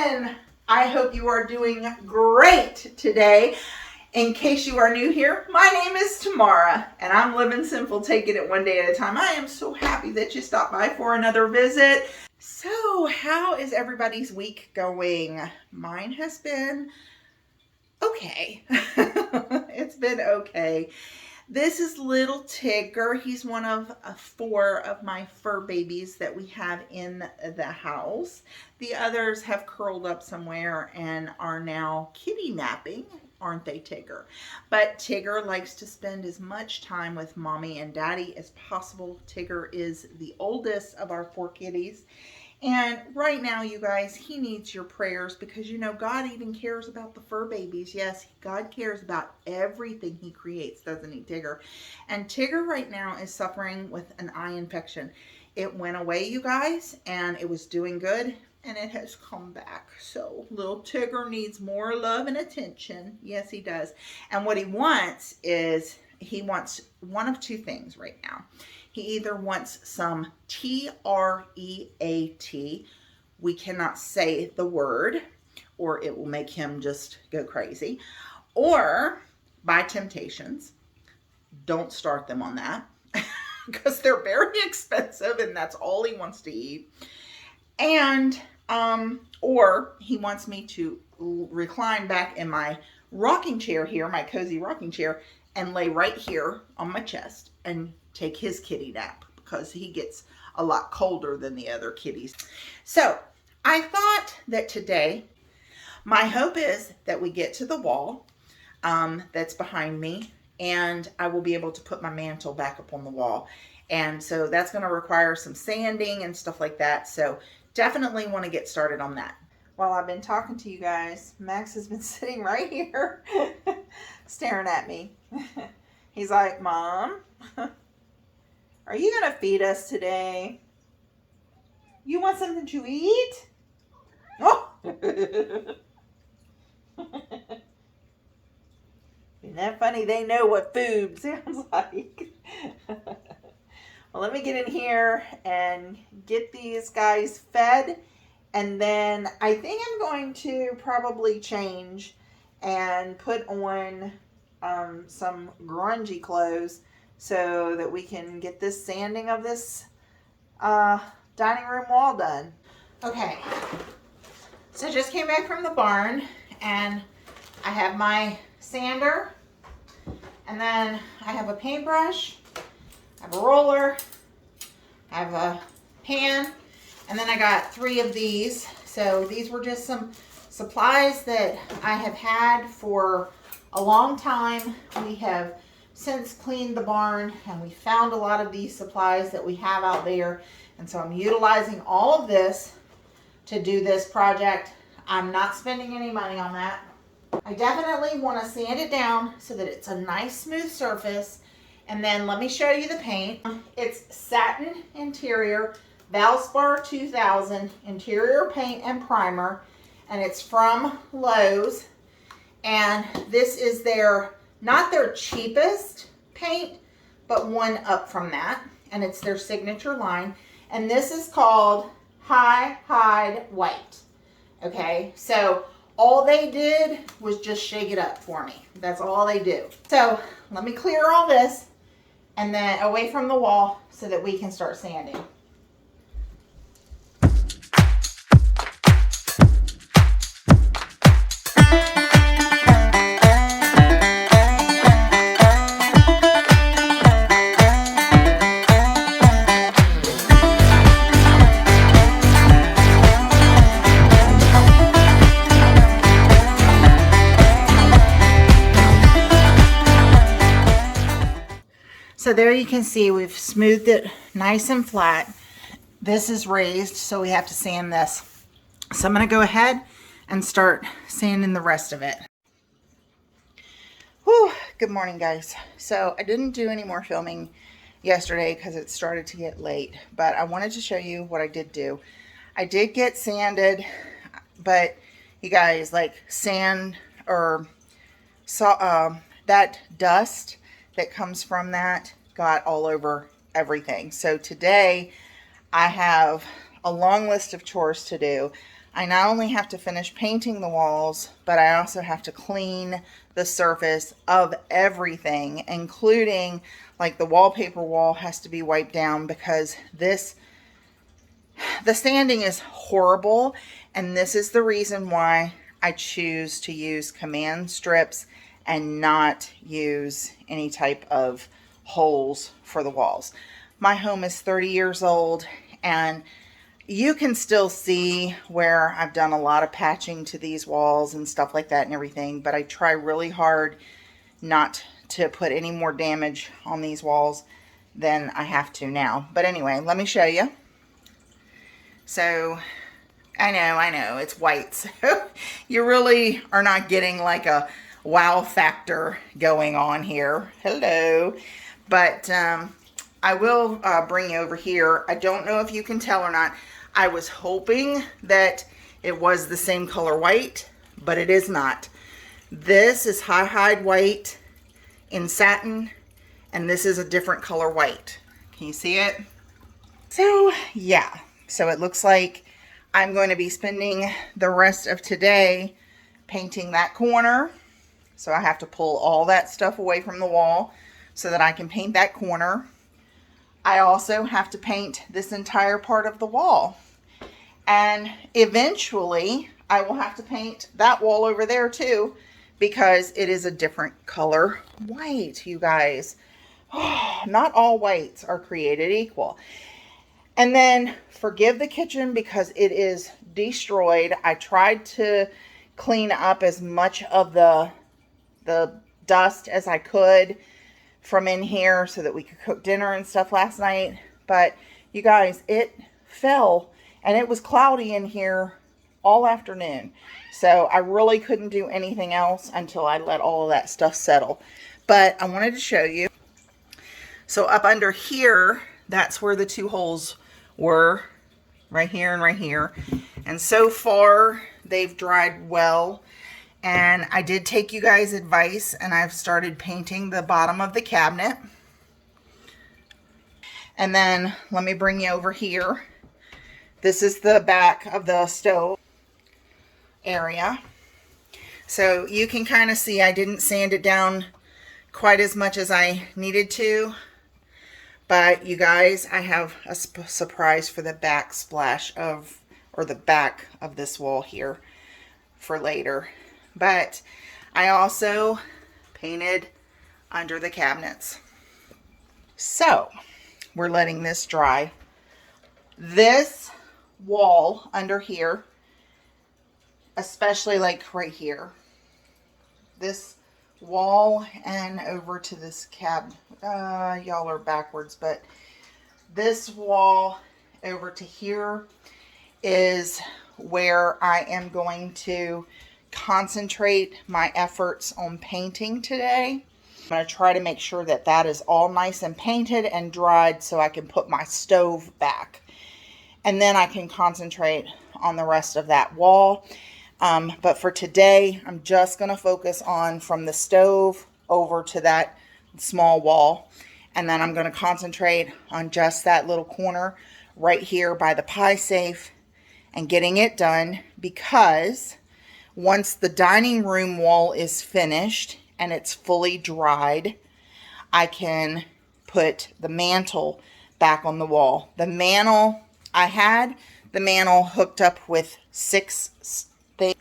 everyone. I hope you are doing great today. In case you are new here, my name is Tamara and I'm living simple, taking it one day at a time. I am so happy that you stopped by for another visit. So how is everybody's week going? Mine has been okay. It's been okay. This is little Tigger. He's one of 4 of my fur babies that we have in the house. The others have curled up somewhere and are now kitty napping, aren't they, Tigger? But Tigger likes to spend as much time with mommy and daddy as possible. Tigger is the oldest of our 4 kitties. And right now, you guys, he needs your prayers because, you know, God even cares about the fur babies. Yes, God cares about everything he creates, doesn't he, Tigger? And Tigger right now is suffering with an eye infection. It went away, you guys, and it was doing good, and it has come back. So little Tigger needs more love and attention. Yes, he does. And what he wants is, he wants one of 2 things right now. He either wants some T-R-E-A-T. We cannot say the word or it will make him just go crazy. Or buy Temptations. Don't start them on that because they're very expensive and that's all he wants to eat. And, or he wants me to recline back in my rocking chair here, my cozy rocking chair, and lay right here on my chest and take his kitty nap because he gets a lot colder than the other kitties. So I thought that today, my hope is that we get to the wall that's behind me and I will be able to put my mantle back up on the wall. And so that's going to require some sanding and stuff like that. So definitely want to get started on that. While I've been talking to you guys, Max has been sitting right here staring at me. He's like, Mom, are you going to feed us today? You want something to eat? Oh! Isn't that funny? They know what food sounds like. Well, let me get in here and get these guys fed. And then I think I'm going to probably change and put on some grungy clothes so that we can get this sanding of this dining room wall done. Okay, so I just came back from the barn and I have my sander and then I have a paintbrush, I have a roller, I have a pan, and then I got 3 of these. So these were just some supplies that I have had for a long time. We have since cleaned the barn and we found a lot of these supplies that we have out there. And so I'm utilizing all of this to do this project. I'm not spending any money on that. I definitely want to sand it down so that it's a nice smooth surface. And then let me show you the paint. It's satin interior, Valspar 2000 interior paint and primer, and it's from Lowe's. And this is not their cheapest paint, but one up from that, and it's their signature line. And this is called High Hide White. Okay, so all they did was just shake it up for me. That's all they do. So let me clear all this and then away from the wall so that we can start sanding. So there you can see we've smoothed it nice and flat. This is raised, so we have to sand this. So I'm going to go ahead and start sanding the rest of it. Whew, good morning, guys. So I didn't do any more filming yesterday because it started to get late, but I wanted to show you what I did do. I did get sanded, but you guys, like sand or that dust that comes from that got all over everything. So today I have a long list of chores to do. I not only have to finish painting the walls, but I also have to clean the surface of everything, including like the wallpaper wall has to be wiped down because the sanding is horrible. And this is the reason why I choose to use command strips and not use any type of holes for the walls. My home is 30 years old, and you can still see where I've done a lot of patching to these walls and stuff like that and everything, but I try really hard not to put any more damage on these walls than I have to now. But anyway, let me show you. So I know, it's white, so you really are not getting like a wow factor going on here. Hello. But I will bring you over here. I don't know if you can tell or not. I was hoping that it was the same color white, but it is not. This is high-hide white in satin, and this is a different color white. Can you see it? So, yeah. So it looks like I'm going to be spending the rest of today painting that corner. So I have to pull all that stuff away from the wall so that I can paint that corner. I also have to paint this entire part of the wall. And eventually I will have to paint that wall over there too, because it is a different color white, you guys. Not all whites are created equal. And then forgive the kitchen because it is destroyed. I tried to clean up as much of the dust as I could from in here so that we could cook dinner and stuff last night. But you guys, it fell and it was cloudy in here all afternoon. So I really couldn't do anything else until I let all of that stuff settle. But I wanted to show you. So up under here, that's where the two holes were, right here and right here. And so far they've dried well. And I did take you guys' advice and I've started painting the bottom of the cabinet. And then let me bring you over here. This is the back of the stove area. So you can kind of see I didn't sand it down quite as much as I needed to. But you guys, I have a surprise for the backsplash of, or the back of this wall here for later. But I also painted under the cabinets. So we're letting this dry. This wall under here, especially like right here, this wall and over to this cabinet, y'all are backwards, but this wall over to here is where I am going to concentrate my efforts on painting today. I'm going to try to make sure that that is all nice and painted and dried so I can put my stove back. And then I can concentrate on the rest of that wall. But for today, I'm just going to focus on from the stove over to that small wall. And then I'm going to concentrate on just that little corner right here by the pie safe and getting it done, because once the dining room wall is finished and it's fully dried, I can put the mantle back on the wall. The mantle, I had the mantle hooked up with 6 things.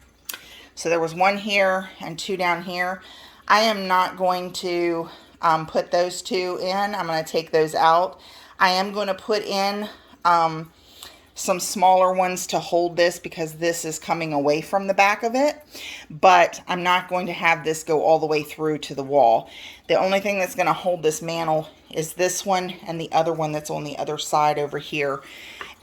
So there was 1 here and 2 down here. I am not going to put those 2 in. I'm going to take those out. I am going to put in some smaller ones to hold this because this is coming away from the back of it. But I'm not going to have this go all the way through to the wall. The only thing that's going to hold this mantle is this one and the other one that's on the other side over here.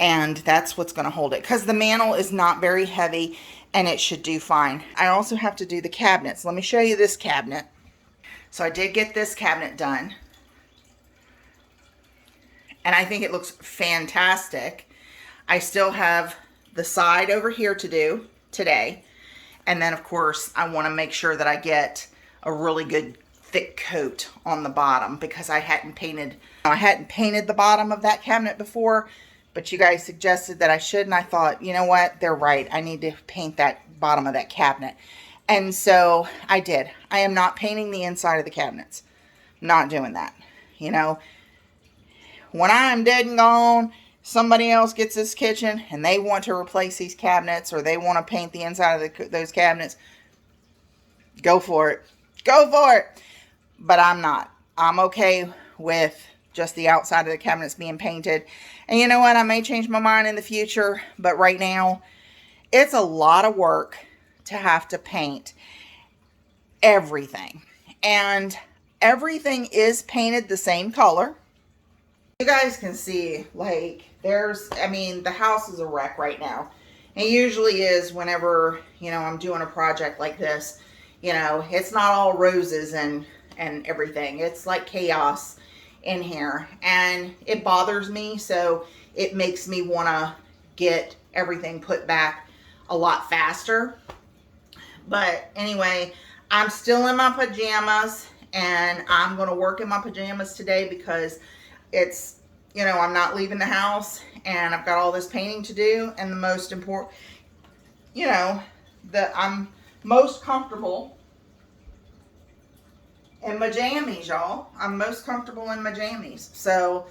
And that's what's going to hold it, because the mantle is not very heavy and it should do fine. I also have to do the cabinets. Let me show you this cabinet. So I did get this cabinet done, and I think it looks fantastic. I still have the side over here to do today. And then of course I want to make sure that I get a really good thick coat on the bottom, because I hadn't painted the bottom of that cabinet before, But you guys suggested that I should, and I thought, you know what? They're right. I need to paint that bottom of that cabinet. And so I did. I am not painting the inside of the cabinets. Not doing that. You know, when I'm dead and gone, somebody else gets this kitchen and they want to replace these cabinets, or they want to paint the inside of those cabinets, go for it. Go for it. But I'm not. I'm okay with just the outside of the cabinets being painted. And you know what? I may change my mind in the future, but right now it's a lot of work to have to paint everything. And everything is painted the same color. You guys can see, like, the house is a wreck right now. It usually is whenever, I'm doing a project like this. It's not all roses and everything. It's like chaos in here, and it bothers me, so it makes me want to get everything put back a lot faster. But anyway, I'm still in my pajamas, and I'm going to work in my pajamas today because it's, I'm not leaving the house, and I've got all this painting to do. And the most important, that I'm most comfortable in my jammies, y'all. I'm most comfortable in my jammies. So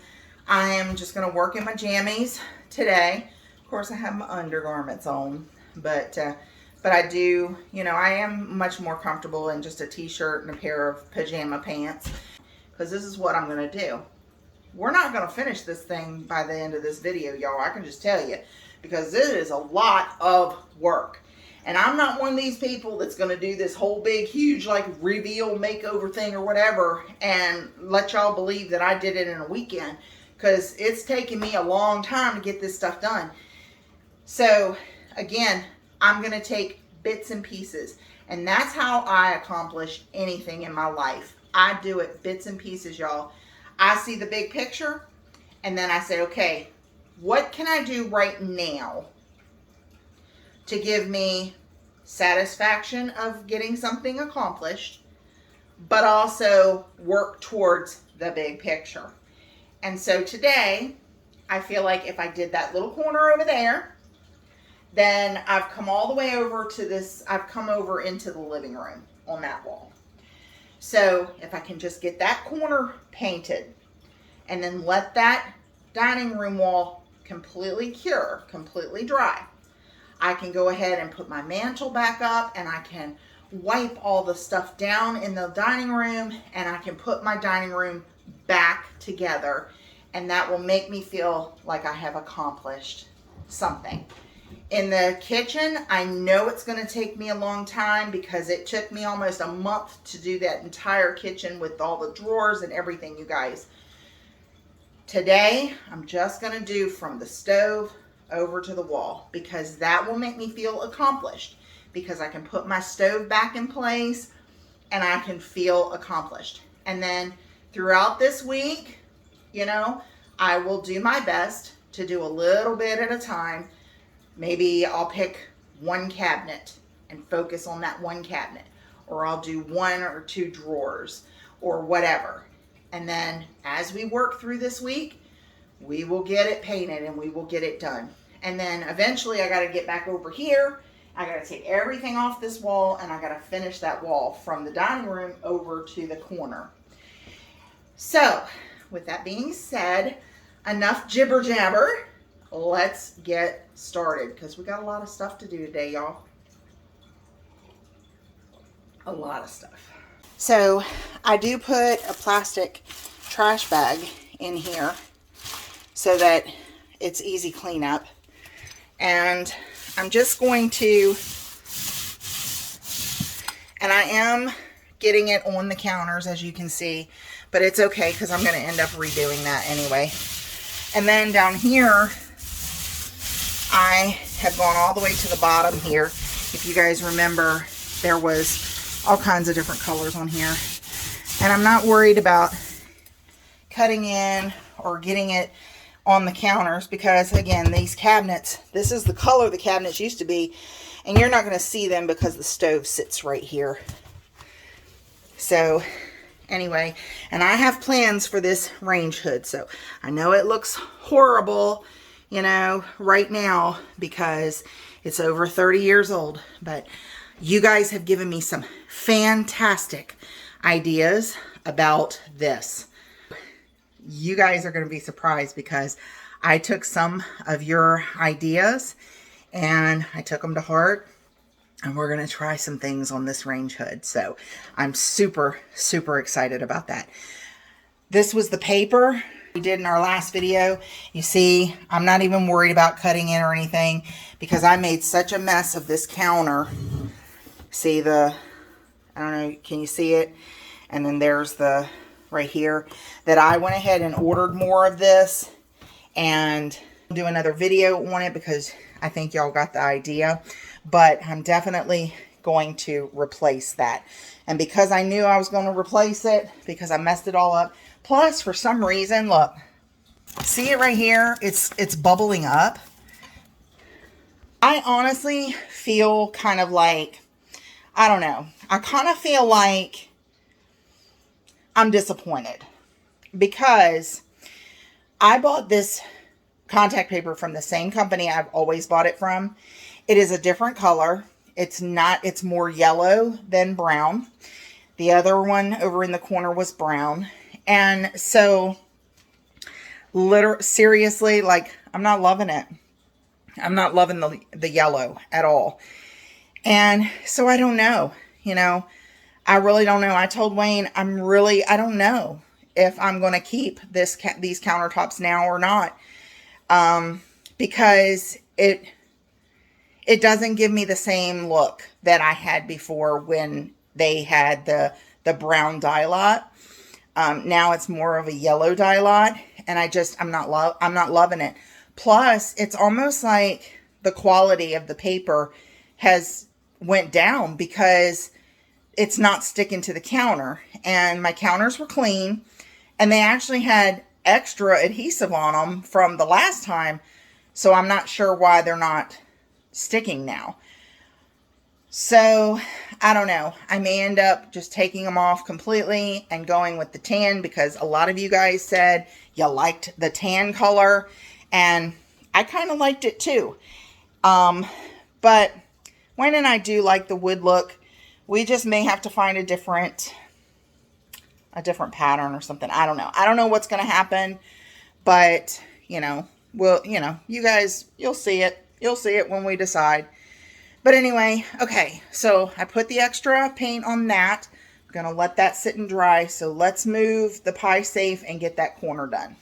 I am just going to work in my jammies today. Of course, I have my undergarments on, but I do, I am much more comfortable in just a t-shirt and a pair of pajama pants, because this is what I'm going to do. We're not going to finish this thing by the end of this video, y'all. I can just tell you, because it is a lot of work. And I'm not one of these people that's going to do this whole big, huge, like, reveal makeover thing or whatever and let y'all believe that I did it in a weekend, because it's taken me a long time to get this stuff done. So, again, I'm going to take bits and pieces. And that's how I accomplish anything in my life. I do it bits and pieces, y'all. I see the big picture, and then I say, okay, what can I do right now to give me satisfaction of getting something accomplished, but also work towards the big picture? And so today, I feel like if I did that little corner over there, then I've come all the way over to this, I've come over into the living room on that wall. So if I can just get that corner painted and then let that dining room wall completely cure, completely dry, I can go ahead and put my mantle back up, and I can wipe all the stuff down in the dining room, and I can put my dining room back together, and that will make me feel like I have accomplished something. In the kitchen, I know it's going to take me a long time, because it took me almost a month to do that entire kitchen with all the drawers and everything, you guys. Today, I'm just going to do from the stove over to the wall, because that will make me feel accomplished, because I can put my stove back in place and I can feel accomplished. And then throughout this week, I will do my best to do a little bit at a time. Maybe I'll pick one cabinet and focus on that one cabinet, or I'll do 1 or 2 drawers or whatever. And then as we work through this week, we will get it painted and we will get it done. And then eventually I got to get back over here. I got to take everything off this wall, and I got to finish that wall from the dining room over to the corner. So with that being said, enough jibber jabber. Let's get started, because we got a lot of stuff to do today, y'all. A lot of stuff. So I do put a plastic trash bag in here so that it's easy cleanup. And I'm just going to, and I am getting it on the counters, as you can see, but it's okay, because I'm going to end up redoing that anyway. And then down here, I have gone all the way to the bottom here. If you guys remember, there was all kinds of different colors on here. And I'm not worried about cutting in or getting it on the counters, because again, these cabinets, this is the color the cabinets used to be, and you're not going to see them because the stove sits right here. So anyway, and I have plans for this range hood. So I know it looks horrible, you know, right now because it's over 30 years old. But you guys have given me some fantastic ideas about this. You guys are going to be surprised because I took some of your ideas and I took them to heart. And we're going to try some things on this range hood. So I'm super, super excited about that. This was the paper we did in our last video. You see, I'm not even worried about cutting it or anything because I made such a mess of this counter. See I don't know, can you see it? And then there's the, right here, that I went ahead and ordered more of this and do another video on it because I think y'all got the idea. But I'm definitely going to replace that. And because I knew I was going to replace it, because I messed it all up, plus for some reason, look, see it right here? It's bubbling up. I honestly feel kind of like, I don't know. I kind of feel like I'm disappointed because I bought this contact paper from the same company I've always bought it from. It is a different color. It's more yellow than brown. The other one over in the corner was brown. And so, seriously, like, I'm not loving it. I'm not loving the yellow at all. And so I don't know, you know, I really don't know. I told Wayne, I don't know if I'm going to keep these countertops now or not. Because it doesn't give me the same look that I had before when they had the brown dye lot. Now it's more of a yellow dye lot, and I'm not loving it. Plus, it's almost like the quality of the paper has went down because it's not sticking to the counter. And my counters were clean, and they actually had extra adhesive on them from the last time. So I'm not sure why they're not sticking now. So I don't know. I may end up just taking them off completely and going with the tan because a lot of you guys said you liked the tan color, and I kind of liked it too. But Wayne and I do like the wood look. We just may have to find a different pattern or something. I don't know. I don't know what's going to happen, but you know, you guys, you'll see it. You'll see it when we decide. But anyway, okay, so I put the extra paint on that. I'm going to let that sit and dry. So let's move the pie safe and get that corner done.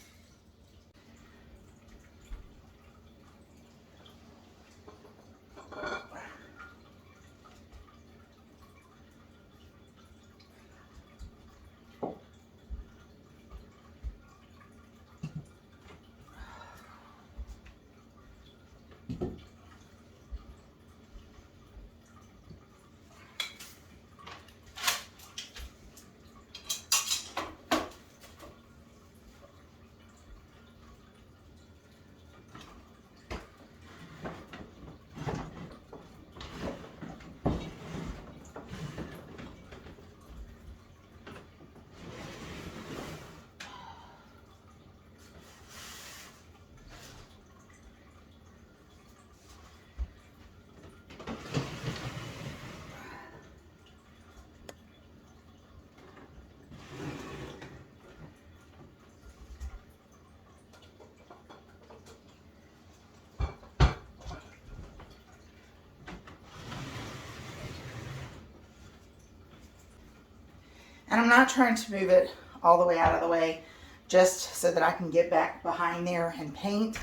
And I'm not trying to move it all the way out of the way just so that I can get back behind there and paint.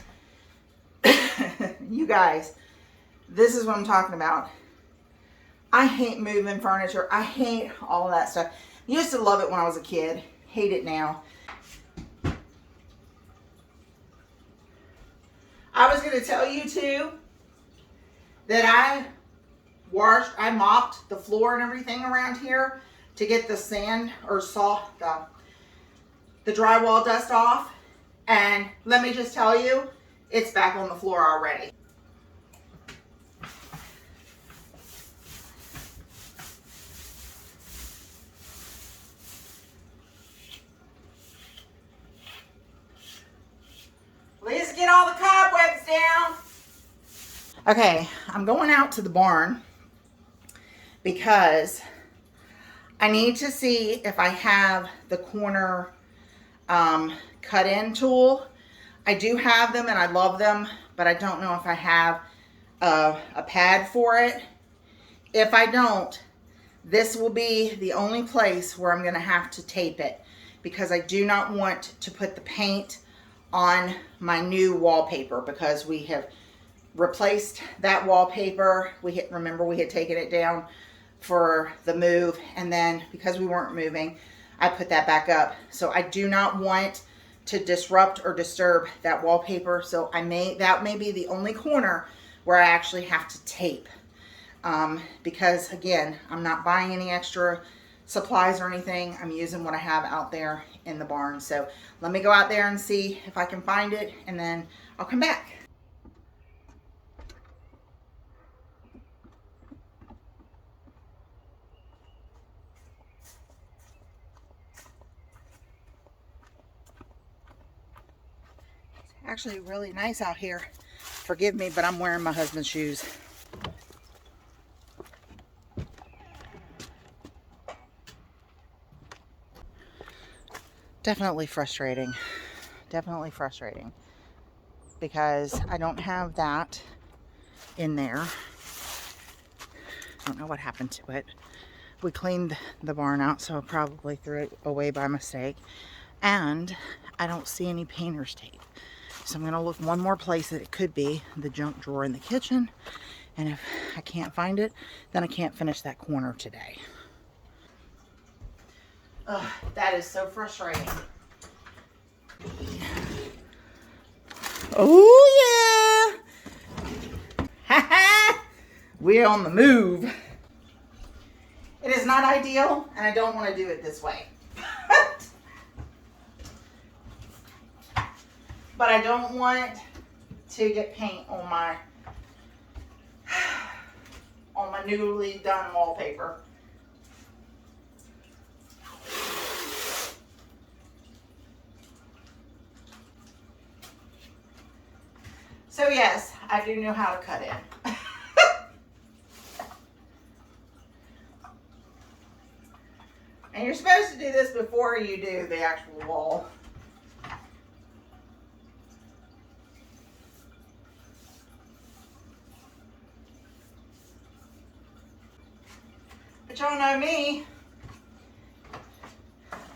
You guys, this is what I'm talking about. I hate moving furniture. I hate all of that stuff. Used to love it when I was a kid. Hate it now. I was going to tell you too that I mopped the floor and everything around here to get the sand or the drywall dust off. And let me just tell you, it's back on the floor already. Let's get all the cobwebs Okay, I'm going out to the barn because I need to see if I have the corner cut-in tool. I do have them and I love them, but I don't know if I have a pad for it. If I don't, this will be the only place where I'm going to have to tape it because I do not want to put the paint on my new wallpaper because we have replaced that wallpaper. Remember we had taken it down for the move, and then because we weren't moving, I put that back up. So I do not want to disrupt or disturb that wallpaper. So that may be the only corner where I actually have to tape. Because again, I'm not buying any extra supplies or anything. I'm using what I have out there in the barn. So let me go out there and see if I can find it, and then I'll come back. It's actually really nice out here. Forgive me, but I'm wearing my husband's shoes. Definitely frustrating. Definitely frustrating because I don't have that in there. I don't know what happened to it. We cleaned the barn out, so I probably threw it away by mistake. And I don't see any painter's tape. So I'm going to look one more place that it could be, the junk drawer in the kitchen. And if I can't find it, then I can't finish that corner today. Ugh, that is so frustrating. Oh yeah! We're on the move. It is not ideal, and I don't want to do it this way. But I don't want to get paint on my newly done wallpaper. So yes, I do know how to cut in. And you're supposed to do this before you do the actual wall. But y'all know me.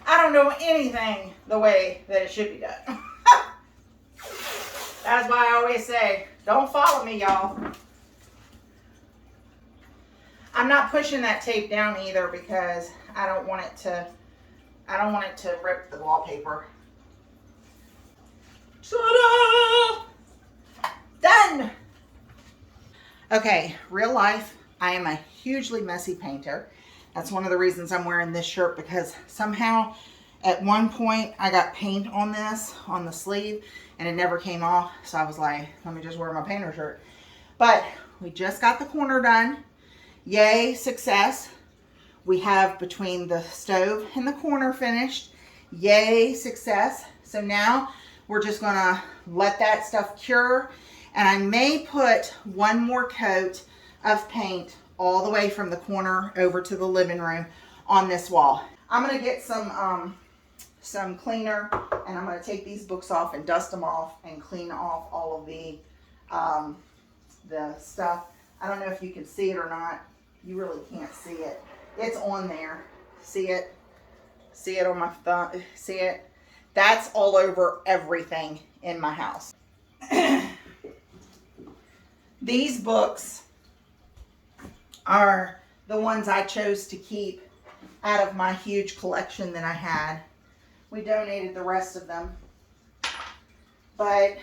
I don't know anything the way that it should be done. That's why I always say, don't follow me, y'all. I'm not pushing that tape down either because I don't want it to rip the wallpaper. Ta-da! Done! Okay, real life, I am a hugely messy painter. That's one of the reasons I'm wearing this shirt, because somehow at one point I got paint on this, on the sleeve, and it never came off. So I was like, let me just wear my painter shirt. But we just got the corner done. Yay, success. We have between the stove and the corner finished. Yay, success. So now we're just gonna let that stuff cure. And I may put one more coat of paint all the way from the corner over to the living room on this wall. I'm gonna get some cleaner, and I'm gonna take these books off and dust them off and clean off all of the stuff. I don't know if you can see it or not. You really can't see it. It's on there. See it? See it on my thumb? See it? That's all over everything in my house. These books are the ones I chose to keep out of my huge collection that I had. We donated the rest of them. But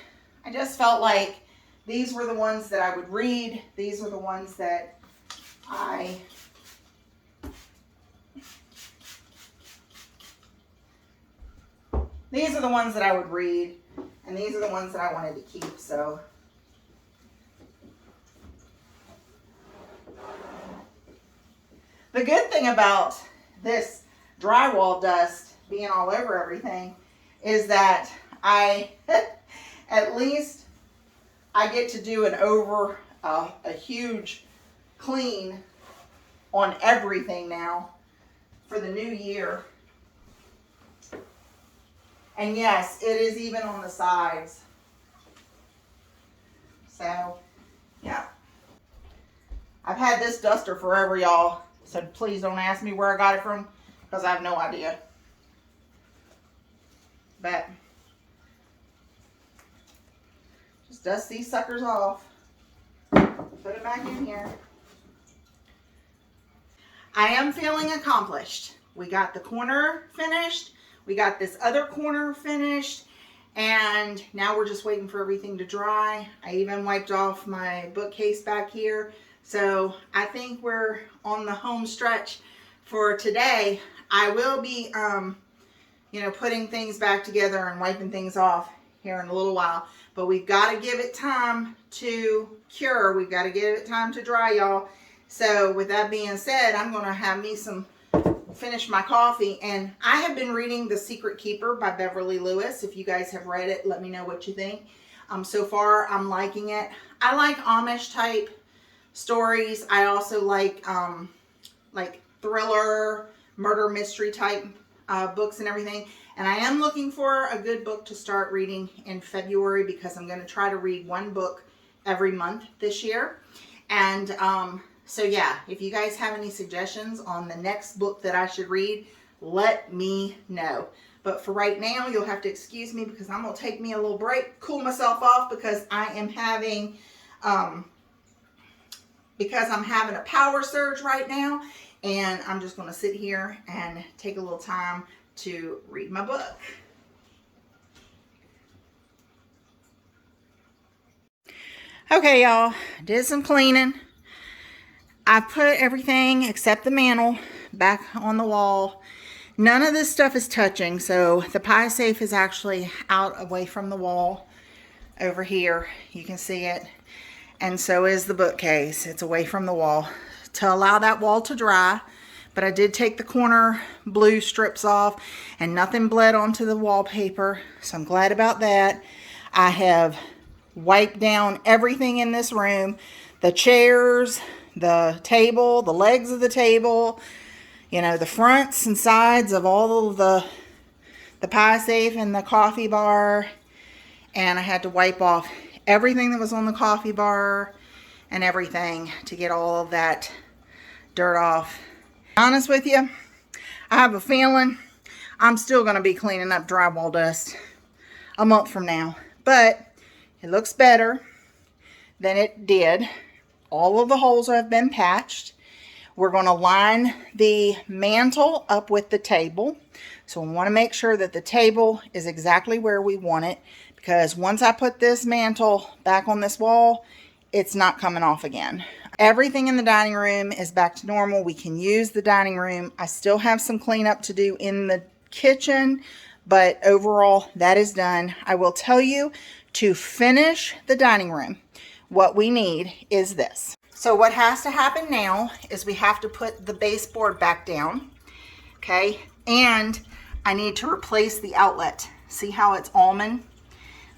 I just felt like these were the ones that I would read. These were the ones that these are the ones that I would read, and these are the ones that I wanted to keep. So the good thing about this drywall dust being all over everything is that at least I get to do an a huge clean on everything now for the new year. And yes, it is even on the sides. So, yeah. I've had this duster forever, y'all. So please don't ask me where I got it from, because I have no idea. But just dust these suckers off. Put it back in here. I am feeling accomplished. We got the corner finished. We got this other corner finished. And now we're just waiting for everything to dry. I even wiped off my bookcase back here. So I think we're on the home stretch for today. I will be, you know, putting things back together and wiping things off here in a little while. But we've got to give it time to cure. We've got to give it time to dry, y'all. So with that being said, I'm going to have me finish my coffee. And I have been reading The Secret Keeper by Beverly Lewis. If you guys have read it, let me know what you think. So far, I'm liking it. I like Amish type stories. I also like thriller, murder mystery type books and everything. And I am looking for a good book to start reading in February, because I'm going to try to read one book every month this year. And so yeah, if you guys have any suggestions on the next book that I should read, let me know. But for right now, you'll have to excuse me, because I'm going to take me a little break, cool myself off, because I am having a power surge right now. And I'm just going to sit here and take a little time to read my book. Okay, y'all, did some cleaning. I put everything except the mantle back on the wall. None of this stuff is touching, so the pie safe is actually out away from the wall over here. You can see it. And so is the bookcase. It's away from the wall to allow that wall to dry. But I did take the corner blue strips off, and nothing bled onto the wallpaper. So I'm glad about that. I have wiped down everything in this room. The chairs, the table, the legs of the table, you know, the fronts and sides of all of the pie safe and the coffee bar. And I had to wipe off everything that was on the coffee bar and everything to get all of that dirt off. To be honest with you, I have a feeling I'm still going to be cleaning up drywall dust a month from now. But it looks better than it did. All of the holes have been patched. We're going to line the mantle up with the table. So we want to make sure that the table is exactly where we want it, because once I put this mantle back on this wall, it's not coming off again. Everything in the dining room is back to normal. We can use the dining room. I still have some cleanup to do in the kitchen, but overall that is done. I will tell you, to finish the dining room, what we need is this. So what has to happen now is we have to put the baseboard back down, okay? And I need to replace the outlet. See how it's almond?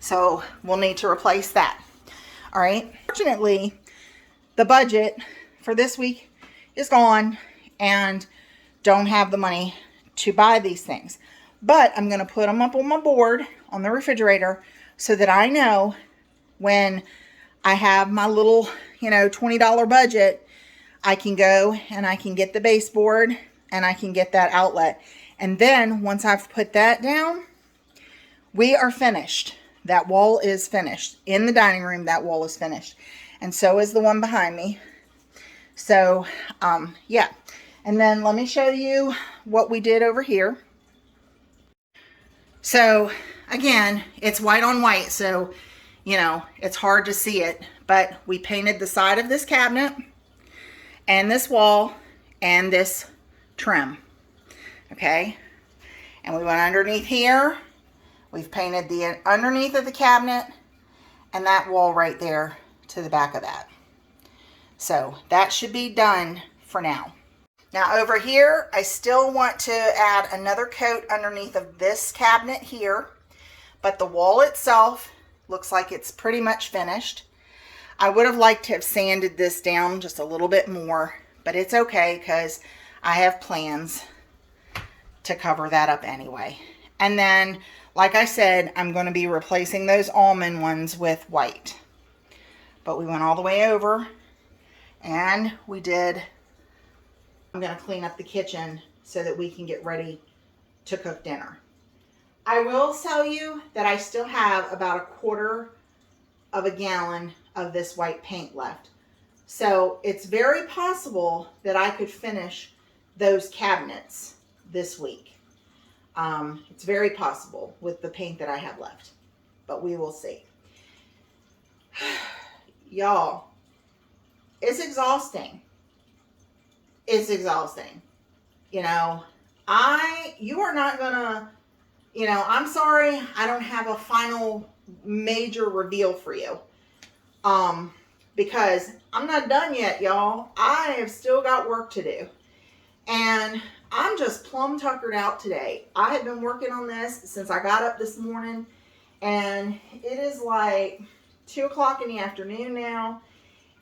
So we'll need to replace that. All right. Fortunately, the budget for this week is gone, and don't have the money to buy these things. But I'm going to put them up on my board on the refrigerator so that I know when I have my little, you know, $20 budget, I can go and I can get the baseboard and I can get that outlet. And then once I've put that down, we are finished. That wall is finished. In the dining room, that wall is finished. And so is the one behind me. So, yeah. And then let me show you what we did over here. So, again, it's white on white, so, you know, it's hard to see it. But we painted the side of this cabinet and this wall and this trim. Okay? And we went underneath here. We've painted the underneath of the cabinet and that wall right there to the back of that. So that should be done for now. Now over here, I still want to add another coat underneath of this cabinet here, but the wall itself looks like it's pretty much finished. I would have liked to have sanded this down just a little bit more, but it's okay because I have plans to cover that up anyway. And then, like I said, I'm going to be replacing those almond ones with white. But we went all the way over and we did, I'm going to clean up the kitchen so that we can get ready to cook dinner. I will tell you that I still have about 1/4 of a gallon of this white paint left. So it's very possible that I could finish those cabinets this week. It's very possible with the paint that I have left, but we will see. Y'all, it's exhausting. It's exhausting. You know, you are not gonna, you know, I'm sorry, I don't have a final major reveal for you. Because I'm not done yet, y'all. I have still got work to do. And I'm just plumb tuckered out today. I have been working on this since I got up this morning. And it is like 2 o'clock in the afternoon now.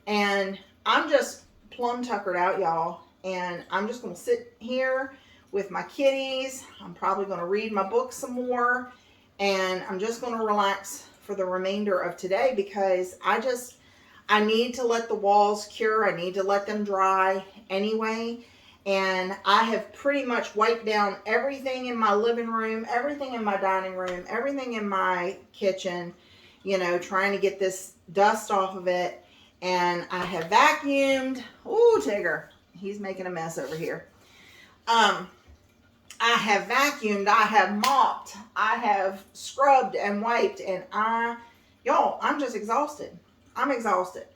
And I'm just plumb tuckered out, y'all. And I'm just going to sit here with my kitties. I'm probably going to read my book some more. And I'm just going to relax for the remainder of today because I need to let the walls cure. I need to let them dry anyway. And I have pretty much wiped down everything in my living room, everything in my dining room, everything in my kitchen, you know, trying to get this dust off of it. And I have vacuumed. Ooh, Tigger, he's making a mess over here. I have vacuumed, I have mopped, I have scrubbed and wiped, and y'all, I'm just exhausted. I'm exhausted.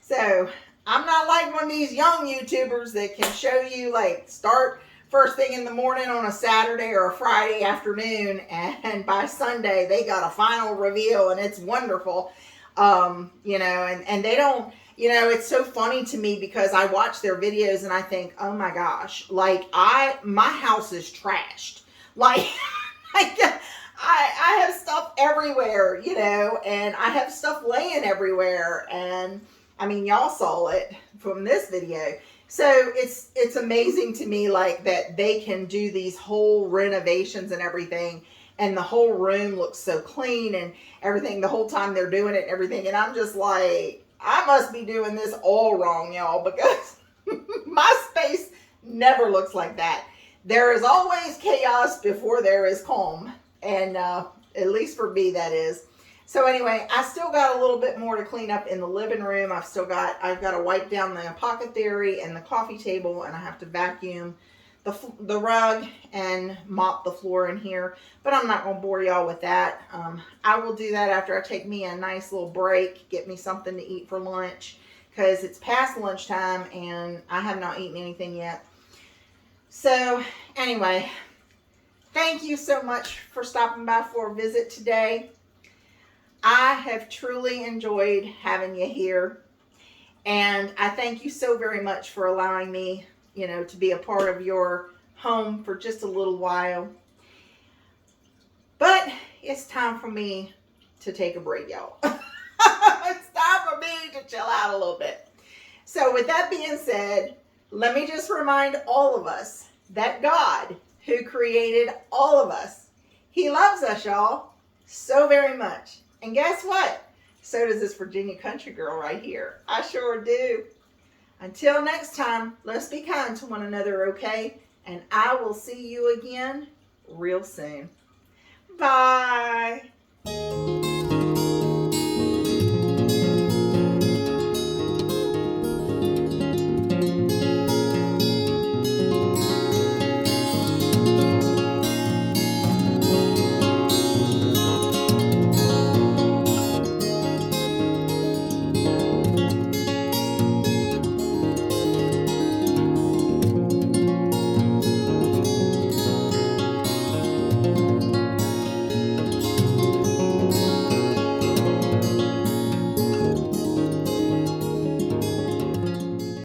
So, I'm not like one of these young YouTubers that can show you, like, start first thing in the morning on a Saturday or a Friday afternoon, and by Sunday, they got a final reveal, and it's wonderful. You know, and they don't, you know, it's so funny to me because I watch their videos and I think, oh my gosh, like my house is trashed. Like, I have stuff everywhere, you know, and I have stuff laying everywhere. And I mean, y'all saw it from this video. So it's amazing to me, like, that they can do these whole renovations and everything. And the whole room looks so clean and everything the whole time they're doing it and everything. And I'm just like, I must be doing this all wrong, y'all, because my space never looks like that. There is always chaos before there is calm. And at least for me, that is. So anyway, I still got a little bit more to clean up in the living room. I've got to wipe down the apothecary and the coffee table, and I have to vacuum the rug and mop the floor in here, but I'm not going to bore y'all with that. I will do that after I take me a nice little break, get me something to eat for lunch, because it's past lunchtime and I have not eaten anything yet. So anyway, thank you so much for stopping by for a visit today. I have truly enjoyed having you here, and I thank you so very much for allowing me, you know, to be a part of your home for just a little while. But it's time for me to take a break, y'all. It's time for me to chill out a little bit. So with that being said, let me just remind all of us that God, who created all of us, He loves us, y'all, so very much. And guess what? So does this Virginia country girl right here. I sure do. Until next time, let's be kind to one another, okay? And I will see you again real soon. Bye.